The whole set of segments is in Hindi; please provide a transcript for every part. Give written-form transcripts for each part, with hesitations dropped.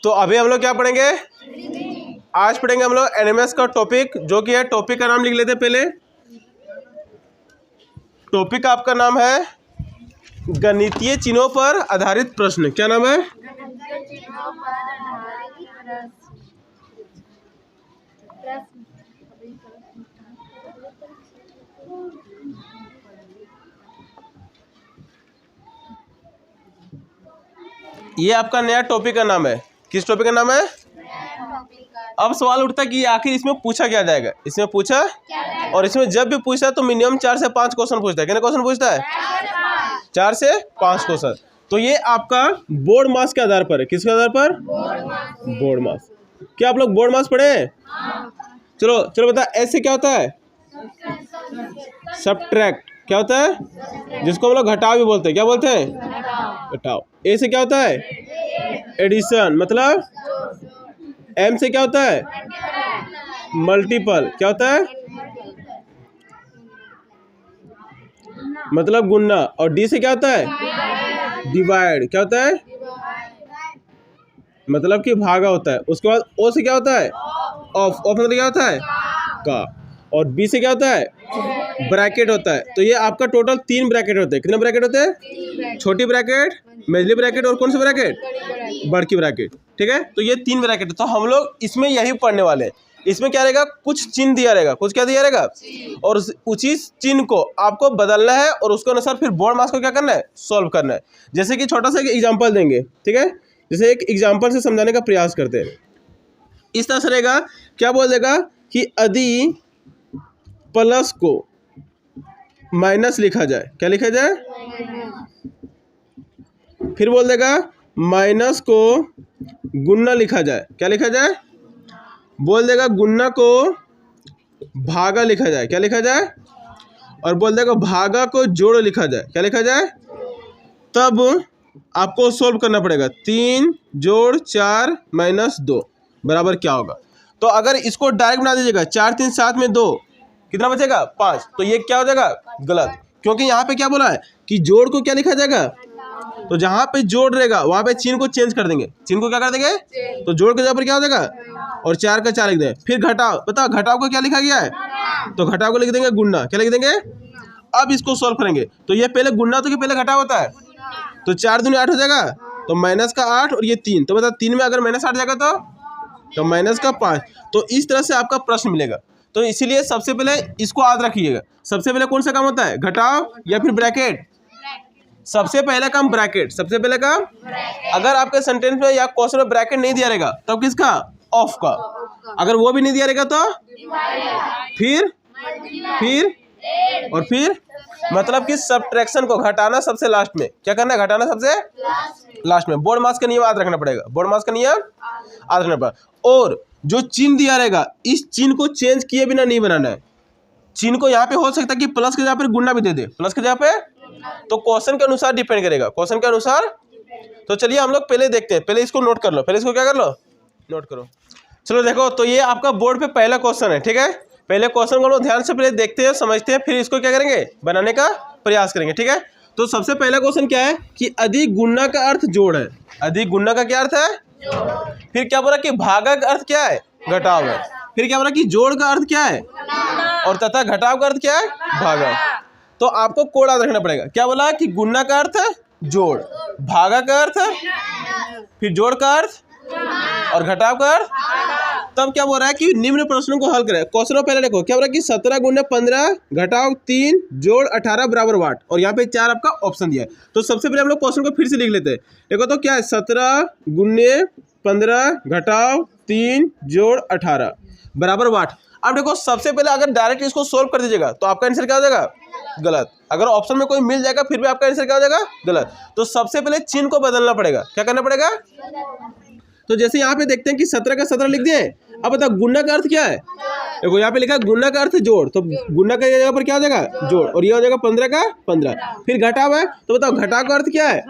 तो अभी हम लोग क्या पढ़ेंगे? आज पढ़ेंगे हम लोग एनिमल्स का टॉपिक, जो कि है, टॉपिक का नाम लिख लेते हैं पहले। टॉपिक का आपका नाम है गणितीय चिन्हों पर आधारित प्रश्न। क्या नाम है? ये आपका नया टॉपिक का नाम है। किस टॉपिक का नाम है? अब सवाल उठता है कि आखिर इसमें पूछा क्या जाएगा। इसमें पूछा, और इसमें जब भी पूछता है तो मिनिमम 4 से 5 क्वेश्चन पूछता है। कितने क्वेश्चन पूछता है? 4 से 5 क्वेश्चन। तो ये आपका बोर्ड मास के आधार पर है। किसके आधार पर? बोर्ड मास। क्या आप लोग बोर्ड मास पढ़े हैं? चलो चलो बता, ऐसे क्या होता है? सब्ट्रैक्ट। क्या होता है? जिसको हम लोग घटाव भी बोलते हैं। क्या बोलते हैं? घटाव। ए से क्या होता है? एडिशन। मतलब एम से क्या होता है? मल्टीपल। क्या होता है? मतलब गुणना। और डी से क्या होता है? डिवाइड। क्या होता है? मतलब कि भागा होता है। उसके बाद ओ से क्या होता है? ऑफ। ऑफ मतलब क्या होता है? का। और बी से क्या होता है? ब्रैकेट होता है। तो ये आपका टोटल 3 ब्रैकेट होते हैं। कितने ब्रैकेट होते हैं? छोटी ब्रैकेट, मेजली ब्रैकेट, और कौन सा ब्रैकेट? बड़की ब्रैकेट। ठीक है, तो ये 3 ब्रैकेट है। तो हम लोग इसमें यही पढ़ने वाले हैं। इसमें क्या रहेगा? कुछ चिन्ह दिया रहेगा। कुछ क्या दिया रहेगा? और उसी चिन्ह को आपको बदलना है, और उसके अनुसार फिर बोर्ड मास को क्या करना है? सॉल्व करना है। जैसे कि छोटा सा एक एग्जाम्पल देंगे। ठीक है, जैसे एक एग्जाम्पल से समझाने का प्रयास करते हैं। इस तरह से रहेगा। क्या बोल देगा कि यदि प्लस को माइनस लिखा जाए। क्या लिखा जाए? फिर बोल देगा माइनस को गुणा लिखा जाए। क्या लिखा जाए? बोल देगा गुणा को भागा लिखा जाए। क्या लिखा जाए? और बोल देगा भागा को जोड़ लिखा जाए। क्या लिखा जाए? तब आपको सोल्व करना पड़ेगा। 3 जोड़ 4 माइनस 2 बराबर क्या होगा? तो अगर इसको डायरेक्ट बना दीजिएगा, 4 3 7 में 2, कितना बचेगा? 5। तो ये क्या हो जाएगा? गलत। क्योंकि यहाँ पे क्या बोला है कि जोड़ को क्या लिखा जाएगा? तो जहाँ पे जोड़ रहेगा वहाँ पे चिन्ह को चेंज कर देंगे। चिन्ह को क्या कर देंगे? तो जोड़ के जगह पर क्या हो जाएगा? और 4 का 4 लिख देंगे। फिर घटाव। बताओ घटाव को क्या लिखा गया है? तो घटाव को लिख देंगे गुणा। क्या लिख देंगे? अब इसको सॉल्व करेंगे। तो ये पहले गुणा, तो पहले घटाव होता है। तो 4 दूनी 8 हो जाएगा। तो माइनस का 8 और ये 3। तो बता 3 में अगर माइनस 8 जाएगा तो माइनस का 5। तो इस तरह से आपका प्रश्न मिलेगा। तो इसीलिए सबसे पहले इसको याद रखिएगा। सबसे पहले कौन सा काम होता है? घटाव या फिर ब्रैकेट? सबसे पहले काम ब्रैकेट। सबसे पहले काम। अगर आपके सेंटेंस में या क्वेश्चन में ब्रैकेट नहीं दिया रहेगा तब किसका? ऑफ का। अगर वो भी नहीं दिया रहेगा तो फिर और फिर मतलब कि सब्ट्रैक्शन को घटाना सबसे लास्ट में। क्या करना है? घटाना सबसे लास्ट में। बोर्ड मास का नियम याद रखना पड़ेगा। बोर्ड मास का नियम याद रखना पड़ेगा। और जो चिन्ह दिया रहेगा, इस चिन्ह को चेंज किए बिना नहीं बनाना है। चिन्ह को यहाँ पे हो सकता है कि प्लस के जगह पर गुणा भी दे दे। प्लस के जगह पे, तो क्वेश्चन के अनुसार डिपेंड करेगा। क्वेश्चन के अनुसार। तो चलिए हम लोग पहले देखते हैं। पहले इसको नोट कर लो। पहले इसको क्या कर लो? नोट करो। चलो देखो, तो ये आपका बोर्ड पे पहला क्वेश्चन है। ठीक है, पहले क्वेश्चन को हम लोग ध्यान से पहले देखते हैं, समझते हैं, फिर इसको क्या करेंगे? बनाने का प्रयास करेंगे। ठीक है, तो सबसे पहला क्वेश्चन क्या है कि अधिक गुणा का अर्थ जोड़ है। अधिक गुणा का क्या अर्थ है? फिर क्या बोला कि भागा का अर्थ क्या है? घटाव है। फिर क्या बोला कि जोड़ का अर्थ क्या है? और तथा घटाव का अर्थ क्या है? भागा। तो आपको कोड याद रखना पड़ेगा। क्या बोला कि गुणा का अर्थ है जोड़, भागा का अर्थ है, फिर जोड़ का अर्थ, और घटाव का अर्थ। तब क्या बोल रहा है कि निम्न प्रश्नों को हल करें। क्वेश्चन पहले देखो क्या बोल रहा है कि 17 गुना 15 घटाव 3 जोड़ 18 बराबर वाट, और यहाँ पे 4 आपका ऑप्शन दिया है। तो सबसे पहले हम लोग क्वेश्चन को फिर से लिख लेते हैं। देखो तो क्या है? 17 गुने 15 घटाव 3 जोड़ 18 बराबर वाट। अब देखो सबसे पहले अगर डायरेक्ट इसको सोल्व कर दीजिएगा तो आपका आंसर क्या हो जाएगा? गलत। अगर ऑप्शन में कोई मिल जाएगा फिर भी आपका आंसर क्या हो जाएगा? गलत। तो सबसे पहले चिन्ह को बदलना पड़ेगा। क्या करना पड़ेगा? तो जैसे यहाँ पे देखते हैं कि 17 का 17 लिख दिए। अब बताओ गुणा का अर्थ क्या है? देखो यहाँ पे लिखा है गुणा का अर्थ जोड़, तो गुणा का जगह पर क्या हो जाएगा? जोड़, और ये हो जाएगा 15 का 15। फिर घटाव है, तो बताओ घटाव का अर्थ क्या है?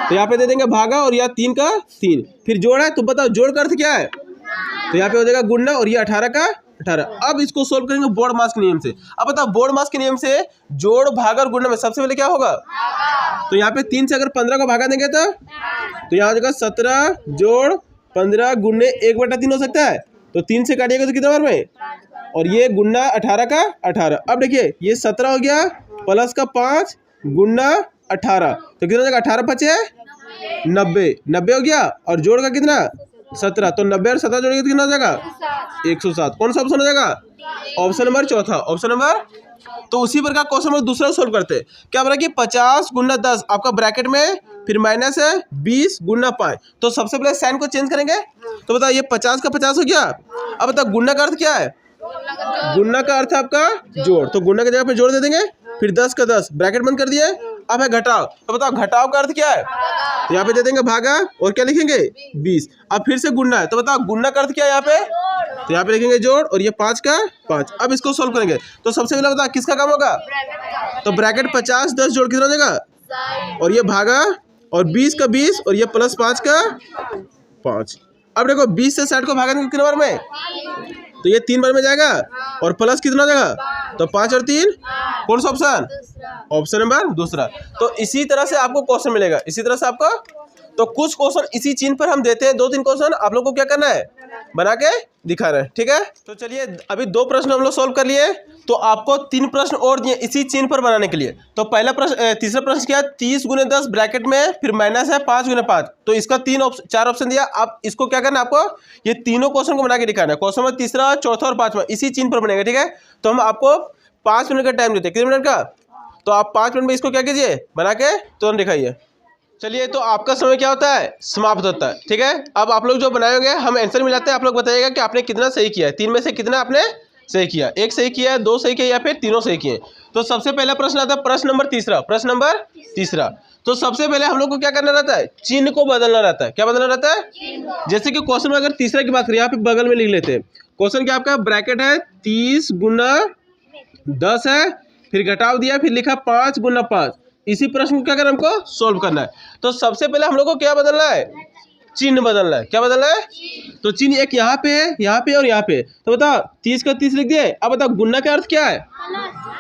तो यहाँ पे दे देंगे भागा, और यहाँ 3 का 3। फिर जोड़ है, तो बताओ जोड़ का अर्थ क्या है? तो यहाँ पे हो जाएगा गुणा, और ये 18 का 18। अब इसको सोल्व करेंगे बोर्ड मास के नियम से। अब बताओ बोर्ड मास के नियम से जोड़ भाग और गुणा में सबसे पहले क्या होगा? तो यहाँ पे 3 से अगर 15 को भागा देंगे तो यहाँ हो 17 जोड़ 15 गुणे 1/3 हो सकता है। तो 3 से काटिएगा तो कितना बार में, और ये गुना 18 का 18। अब देखिए ये 17 हो गया प्लस का 5 गुना 18 तो कितना हो जाएगा? 18 5 90 हो गया, और जोड़ का कितना 17। तो 90 और 17 जोड़ेंगे तो कितना हो जाएगा? 107। कौन सा ऑप्शन हो जाएगा? ऑप्शन नंबर चौथा। Option number. तो उसी प्रकार क्वेश्चन नंबर दूसरा सोल्व करते हैं। क्या बोला कि 50 गुना 10 आपका ब्रैकेट में फिर माइनस है 20 गुना 5। तो सबसे पहले साइन को चेंज करेंगे। तो बताओ ये 50 का 50 हो गया। अब बताओ गुना का अर्थ क्या है? गुना का अर्थ है आपका जोड़, तो गुना की जगह पे जोड़ दे देंगे। फिर 10 का 10 ब्रैकेट बंद कर दिए। अब है घटाव। तो बताओ घटाव का अर्थ क्या है? तो यहाँ पे दे देंगे भागा और क्या लिखेंगे 20। अब फिर से गुना है। तो बताओ गुना का अर्थ क्या है यहाँ पे? तो यहाँ पे लिखेंगे जोड़ और ये 5 का 5। अब इसको सोल्व करेंगे। तो सबसे पहले बताओ किसका काम होगा? तो ब्रैकेट 50 10 जोड़ कितना हो जाएगा? और ये भागा और 20 का 20 और ये प्लस 5 का 5। अब देखो 20 से 60 को भागा देंगे कितने बार में? तो ये 3 बार में जाएगा, और प्लस कितना हो जाएगा? तो 5 और 3 कौन सा ऑप्शन? ऑप्शन नंबर दूसरा। तो इसी तरह से आपको क्वेश्चन मिलेगा, इसी तरह से आपको। तो कुछ क्वेश्चन इसी चिन्ह पर हम देते हैं, 2-3 क्वेश्चन आप लोग को क्या करना है? बना के दिखाना है, ठीक है। तो चलिए अभी 2 प्रश्न हम लोग सोल्व कर लिए, तो आपको 3 प्रश्न और दिए इसी चिन्ह पर बनाने के लिए। तो पहला प्रश्न तीसरा प्रश्न क्या है? 30 गुने 10 ब्रैकेट में फिर माइनस है 5 गुने 5। तो इसका 4 ऑप्शन दिया। आप इसको क्या करना है? आपको ये तीनों क्वेश्चन को बना के दिखाना है। क्वेश्चन नंबर तीसरा, चौथा और 5वां इसी चिन्ह पर बनेगा, ठीक है। तो हम आपको 5 मिनट का टाइम देते हैं। कितने मिनट का? तो आप 5 मिनट में इसको क्या कीजिए? बना के तुरंत दिखाइए। चलिए तो आपका समय क्या होता है? समाप्त होता है, ठीक है। अब आप लोग जो बनाए होंगे हम आंसर मिलाते हैं। आप लोग बताइएगा कि आपने कितना सही किया है। 3 में से कितना आपने सही किया? 1 सही किया, 2 सही किया या फिर तीनों सही किए। तो सबसे पहला प्रश्न आता है प्रश्न नंबर तीसरा। प्रश्न नंबर तीसरा। तो सबसे पहले हम लोग को क्या करना रहता है? चिन्ह को बदलना रहता है। क्या बदलना रहता है? जैसे कि क्वेश्चन में अगर तीसरा की बात करें, यहाँ पे बगल में लिख लेते हैं। क्वेश्चन क्या आपका? ब्रैकेट है 30 गुना 10 है, फिर घटाव दिया, फिर लिखा 5 गुना 5। इसी प्रश्न को क्या करना हमको? सोल्व करना है। तो सबसे पहले हम लोग को क्या बदलना है? चिन्ह बदलना है। क्या बदलना है? तो चिन्ह एक यहाँ पे है, यहाँ पे और यहाँ पे। तो बताओ 30 का 30 लिख दिए। अब बताओ गुना का अर्थ क्या है?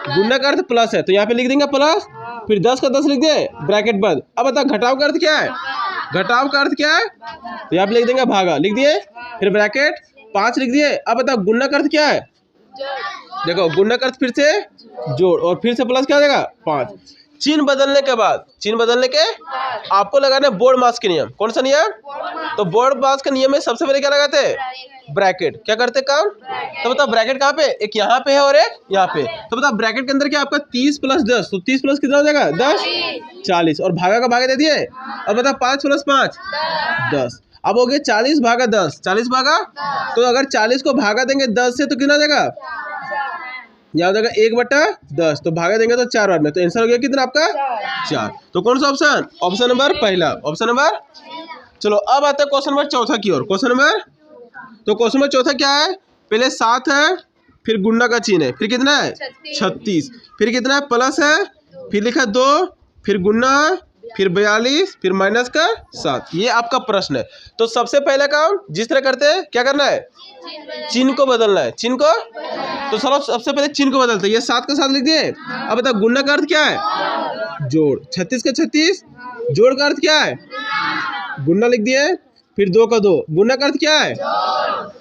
गुना का अर्थ प्लस है, तो यहाँ पे लिख देंगे प्लस। फिर 10 का 10 लिख दिए, ब्रैकेट बंद। अब बताओ घटाव का अर्थ क्या है? घटाव का अर्थ क्या है? तो यहाँ पे लिख देंगे भागा, लिख दिए। फिर ब्रैकेट 5 लिख दिए। अब बताओ गुना का अर्थ क्या है? देखो गुना का अर्थ फिर से जोड़, और फिर से प्लस क्या हो जाएगा? 5। चिन्ह बदलने के बाद, चिन्ह बदलने के आपको लगाना है बोर्ड मास के नियम। कौन सा नियम? तो बोर्ड मास के नियम में सबसे पहले क्या लगाते हैं? ब्रैकेट। क्या करते हैं काम? तो बताओ ब्रैकेट कहाँ पे? एक यहाँ पे है और एक यहाँ पे। तो बताओ ब्रैकेट के अंदर क्या आपका 30 प्लस 10, तो 30 प्लस कितना हो जाएगा? 10 40, और भागा का भागा दे दिए। और बताओ 5 प्लस 5 10। अब हो गया 40 भागा 10, 40 भागा। तो अगर 40 को भागा देंगे 10 से तो कितना हो जाएगा? यहाँ हो जाएगा 1/10। तो भागा देंगे तो 4 बार में। तो आंसर हो गया कितना आपका? 4। तो कौन सा ऑप्शन? ऑप्शन नंबर पहला। Option number. चलो अब आता है क्वेश्चन नंबर चौथा की ओर। क्वेश्चन नंबर, तो क्वेश्चन नंबर चौथा क्या है? पहले 7 है, फिर गुना का चिन्ह है, फिर कितना है? 36, फिर कितना है? प्लस है, फिर लिखा 2, फिर गुना, फिर 42, फिर माइनस का 7। ये आपका प्रश्न है। तो सबसे पहला काम जिस तरह करते हैं, क्या करना है? चिन्ह को बदलना है। चिन्ह को, तो चलो सबसे पहले चिन्ह को बदलते हैं। ये 7 का 7 लिख दिए। अब बताओ गुना का अर्थ क्या है? जोड़। 36 का 36 जोड़ का अर्थ क्या है? गुना लिख दिए। फिर 2 का 2 गुना का अर्थ क्या है?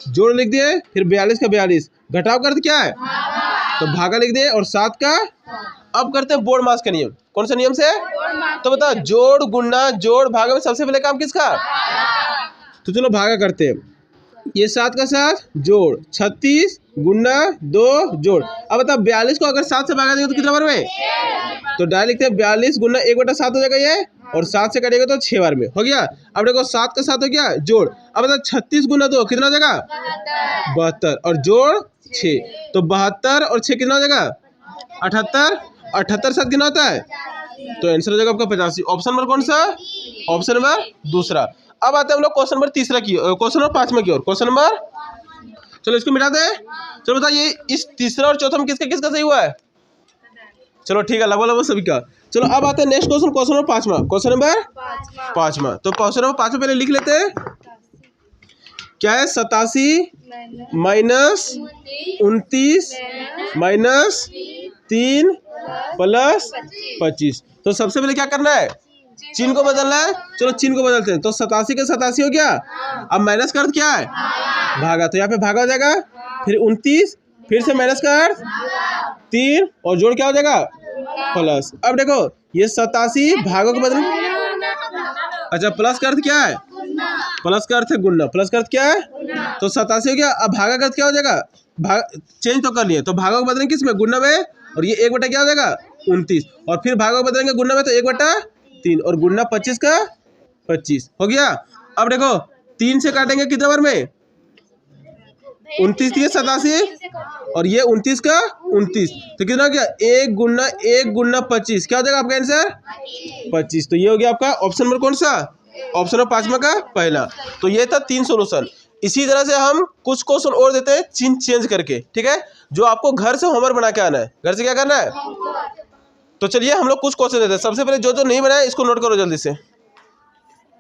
जोड़ लिख दिए। फिर 42 का 42 घटाव का अर्थ क्या है? तो भागा लिख दिए, और 7 का। अब करते हैं बोर्ड मास का नियम। कौन सा नियम से? तो बताओ जोड़ गुना जोड़ भागा में सबसे पहले काम किसका? तो चलो भागा करते हैं। ये 7 का 7 जोड़ 36 गुना 2 जोड़। अब बताओ 42 को अगर 7 से भागा देंगे तो कितना बार में? तो डायरेक्ट लिखते हैं 42 गुना 1/7 हो जाएगा ये, और 7 से कटेगा तो 6 बार में हो गया। अब देखो 7 का 7 हो गया जोड़। अब बताओ 36 गुना 2 कितना हो जाएगा? 72, और जोड़ 6, तो 72 और 6 कितना हो जाएगा? 78। 78 7 कितना होता है? तो आंसर हो जाएगा आपका 85। ऑप्शन नंबर कौन सा? ऑप्शन नंबर दूसरा। अब आते हैं हम लोग क्वेश्चन नंबर तीसरा की, क्वेश्चन नंबर 5वां की ओर। क्वेश्चन नंबर, चलो इसको मिटा दे। चलो बताइए इस तीसरा और चौथा में किसका किसका सही हुआ है? चलो ठीक है, लगभग लगभग सभी का। चलो अब आते हैं नेक्स्ट क्वेश्चन, क्वेश्चन नंबर 5वां। क्वेश्चन नंबर 5वां। तो क्वेश्चन नंबर 5वां पहले लिख लेते हैं। क्या है 87 माइनस 29 माइनस 3 प्लस 25। तो सबसे पहले क्या करना है, चिन्ह को बदलना है। चलो चिन्ह को बदलते हैं। तो 87 का 87 हो गया। अब माइनस का अर्थ क्या है, भागा, तो यहाँ पे भागा हो जाएगा। फिर 29, फिर से माइनस का अर्थ 3 और जोड़ क्या हो जाएगा प्लस। अब देखो ये 87 भागों के बदले, अच्छा प्लस का अर्थ क्या है, प्लस का अर्थ है गुणना, प्लस का अर्थ क्या है, तो 87 हो गया। अब भागा का अर्थ क्या हो जाएगा, भाग चेंज तो कर लिए, तो भागों को बदलेंगे किस में, गुणना में, और ये 1 बटा क्या हो जाएगा 29, और फिर भागों को बदलेंगे गुणना में, तो 1 बटा 3 और गुणना 25 का 25 हो गया। अब देखो 3 से काटेंगे कितने बार में, 29 थी 87 और ये 29 का 29, तो कितना हो गया 1 गुणना 25, क्या हो जाएगा आपका आंसर 25। तो ये हो गया आपका ऑप्शन नंबर कौन सा, ऑप्शन नंबर 5 का पहला। तो ये था 3 सोल्यूशन। इसी तरह से हम कुछ क्वेश्चन और देते हैं चिन्ह चेंज करके, ठीक है, जो आपको घर से होमवर्क बना के आना है। घर से क्या करना है, तो चलिए हम लोग कुछ क्वेश्चन देते हैं। सबसे पहले जो नहीं बनाए इसको नोट करो जल्दी से।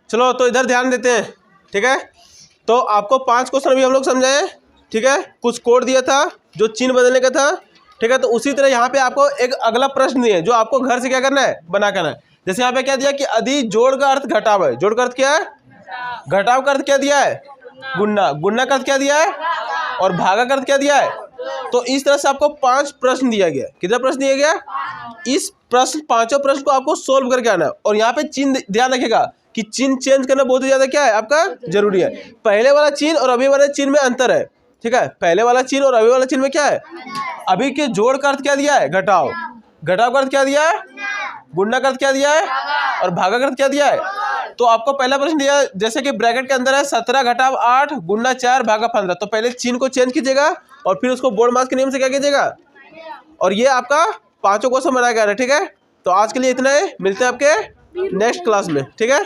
चलो तो इधर ध्यान देते हैं, ठीक है। तो आपको 5 क्वेश्चन अभी हम लोग समझाए, ठीक है। कुछ कोड दिया था जो चिन्ह बदलने का था, ठीक है। तो उसी तरह यहाँ पे आपको एक अगला प्रश्न दिए जो आपको घर से क्या करना है, बना करना है। जैसे यहाँ पे क्या दिया कि यदि जोड़ का अर्थ घटाव है, जोड़ का अर्थ क्या है, घटाव का अर्थ क्या दिया है, गुणना, गुणना का अर्थ क्या दिया है, और भागा का अर्थ क्या दिया है। तो इस तरह से आपको 5 प्रश्न दिया गया। कितना प्रश्न दिया गया, इस प्रश्न 5 प्रश्न को आपको सोल्व करके आना है। और यहाँ पे चिन्ह ध्यान रखिएगा कि चिन्ह चेंज करना बहुत ही ज्यादा क्या है आपका जरूरी है। पहले वाला चिन्ह और अभी वाले चिन्ह में अंतर है, ठीक है। पहले वाला चिन्ह और अभी वाला चिन्ह में क्या है, अभी के जोड़ का अर्थ क्या दिया है, घटाव, घटाव का अर्थ क्या दिया है, गुणना का अर्थ क्या दिया है, और भागा का अर्थ क्या दिया है। तो आपको पहला प्रश्न दिया जैसे कि ब्रैकेट के अंदर है 17 घटाव 8 गुणना 4 भागा 15। तो पहले चिन्ह को चेंज कीजिएगा और फिर उसको बोर्ड मास के नियम से क्या कीजिएगा, और ये आपका 5 क्वेश्चन बनाया गया है, ठीक है। तो आज के लिए इतना है, मिलते हैं आपके नेक्स्ट क्लास में, ठीक है।